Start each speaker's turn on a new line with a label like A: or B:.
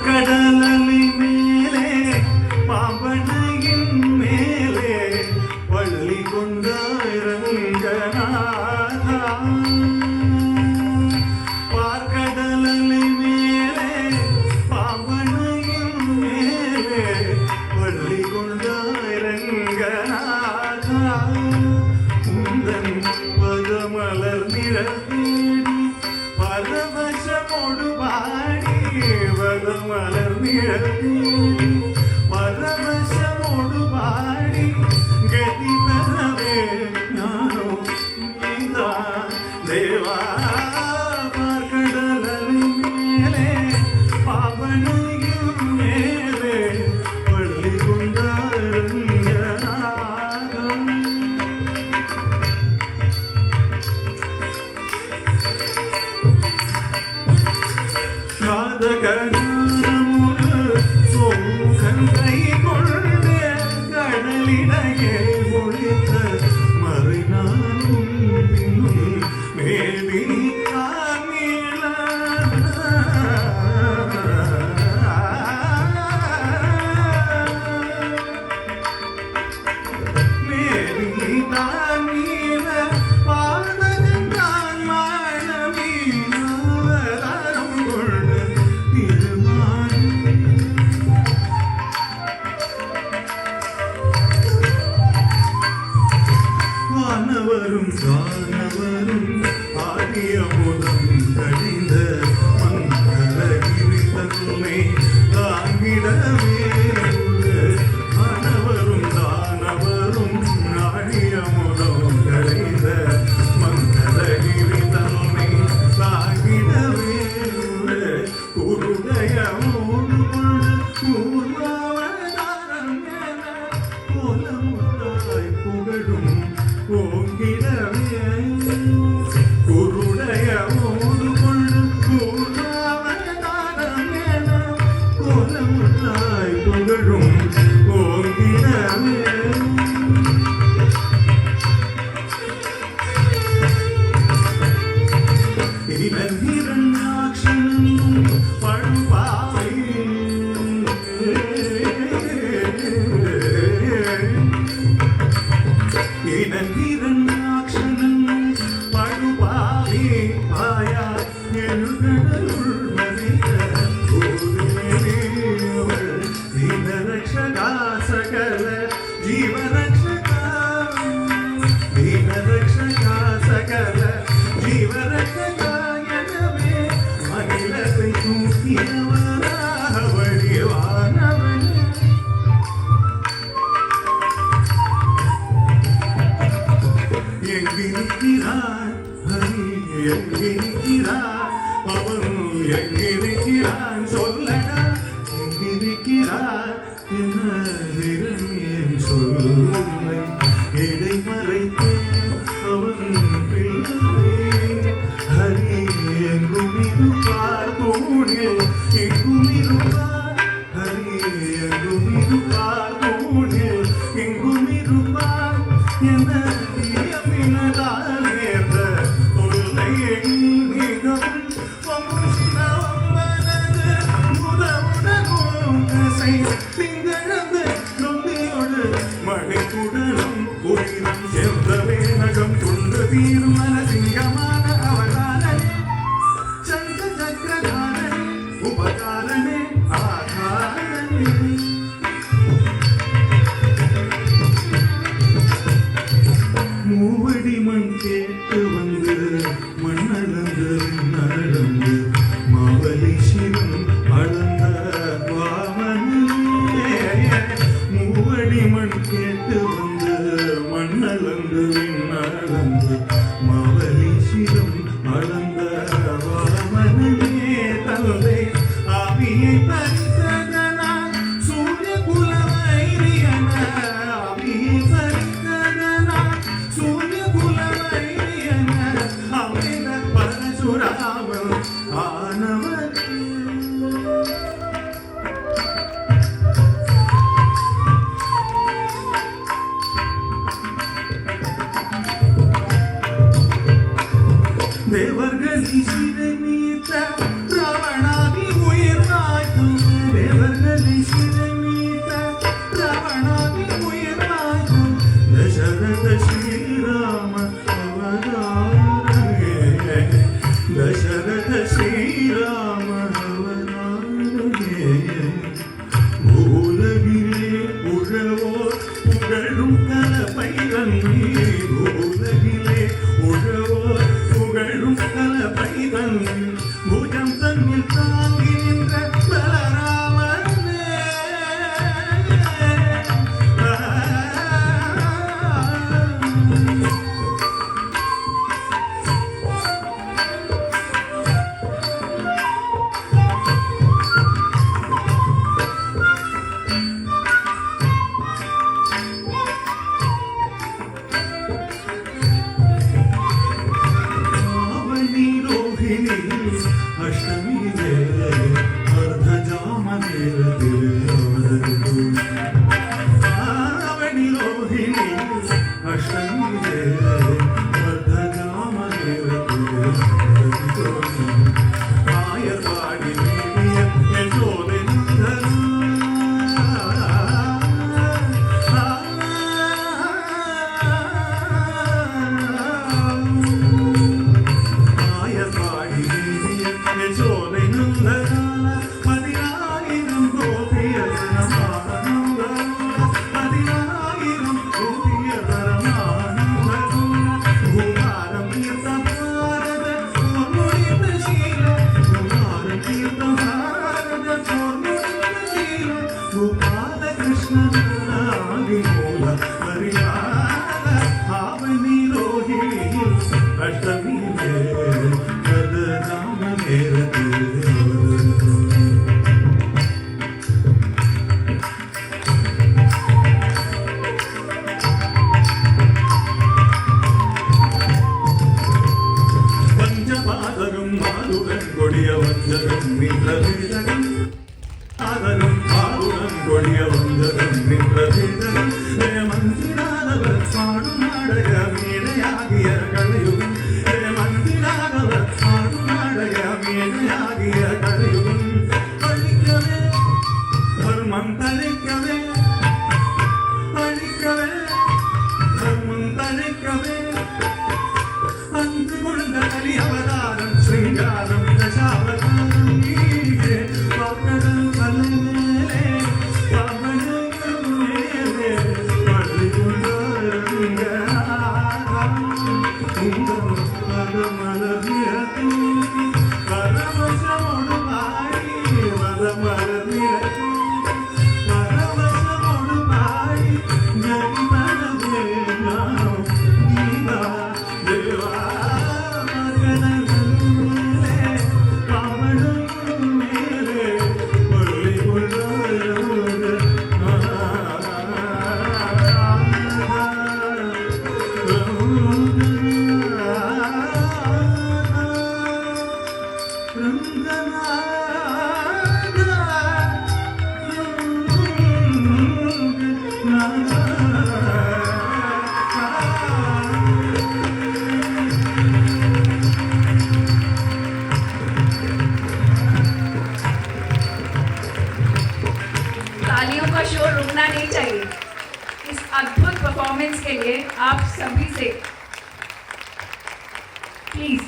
A: கடலி மேலே பாம்பனையின் மேலே வள்ளி கொண்டாயிரங்கநாதா பார்க்கடலி மேலே பாம்பனையின் மேலே வள்ளி கொண்டாயிரங்கநாதா உந்தன் பதமலர் நிழல் பரவசமோடு பாடி பதமலர் நிழல் பரவசமோடு பாடி கதி பெறவே நானோ நீதான் தேவா பார்க்கடலின் மேலே பாவனையின் மேலே பள்ளி கொண்டாரங்கநாதம் காதகனமுடு சோகன் கை கொண்டு கடலிடையே ஒழித்த மறுநாளும் பின்னும் மேவி காமில மேவி காமில பாதகன் தான் மாணவீனவதாரம் கொண்டு திருமான் வானவரும் தானவரும் ஆகிய முதம் கழிந்த மங்களகிரி தன்னை தாங்கிடவே வானவரும் தானவரும் ஆகிய முதம் கழிந்த மங்களகிரி தன்னை தாங்கிடவே குருடைய ஓடு கூர்மாவதாரம் என கோலமுட்டாய் புகழும் ஓங்கிடவே குருடைய ஓடு கொண்டு கூர்மாவதாரம் என கோலமுட்டாய் புகழும் ஓங்கிடவே இரண்டாட்சனும் பழுவாவை இரண்டாட்சனும் பழுவாவி பாயா எழுகடலுள் மதித்த ஓடுமேவள் தீனரக்ஷகா சகல ஜீவரக்ஷகா தீனரக்ஷகா சகல ஜீவரக்ஷகா எனவே அகிலத்தை தூக்கியவராக வழிவானவன் எங்கிருக்கிறான் ஹரி எங்கிருக்கிறான் அவன் எங்கிருக்கிறான் சொல்லடா எங்கிருக்கிறான் என் சொல்லை இடை மறைத்தேன் அவன் பிள்ளை ஹரி எங்கும் இருப்பார் தூணில் எங்கும் இருப்பார் ஹரி எங்கும் இருப்பார் தூணில் எங்கும் இருப்பார் என மணிக்குடலும் உயிரம் சென்றவே நகம் கொண்டு தீரும் மனசிங்கமான அவதாரனே சங்க சக்கரதாரனே உபகாரனே ஆதாரனே மூவடி மண் கேட்டு வந்து மண்ணளந்து நடந்து மாவலி சிவன் அளந்த வாமனே மூவடி மண் கேட்டு வந்து மண்ணளந்து நடந்து மாவலி சிவன் அளந்த வாமனே தந்தை ஆவியை பறித்ததனா சூரிய குலவைரியன ஆவியை பறித்ததனா சூரிய குலவைரியன அமித பரசுராமன் ஆனவன் दशरथ श्रीराम अवतारगे दशरथ श्रीराम अवतारगे भूलगिरे उழவோர் புகழும் கலபைதன்னி भूलगिरे உழவோர் புகழும் கலபைதன்னி भुजம் தன்னில் தாங்கி நின்ற பலராமனே अष्टमी अर्ध जाम आवणी रोहिणी अष्टमी अर्ध जाम आयरवाड़ी यशोदे अष्टमी कद राम मेरा पंचपादरुं मारुरं कोडिय वंदरं मित्रभेदरं आदरं मारुरं कोडिय वंदरं मित्रभेदरं जयमंत्रिनादवर पाडुं नाडग मेडयागिय कलयुगं जयमंत्रिनादवर पाडुं नाडग मेडयागिय कलयुगं अळिकवे धर्मं तलिकवे अळिकवे धर्मं तलिकवे अंतुगुण्ड कलि अवतारं शृंगारं दशावतारं नीगे पाकडं कलमेले पावनं मेले पल्लिगुण्डरंगारं उंगं परमलर्निरति परमशमोडु पाडि परमलर्निरति परमशमोडु पाडि जगिमनदे नानो नीवा देवा
B: तालियों का शोर रुकना नहीं चाहिए। इस अद्भुत परफॉर्मेंस के लिए आप सभी से प्लीज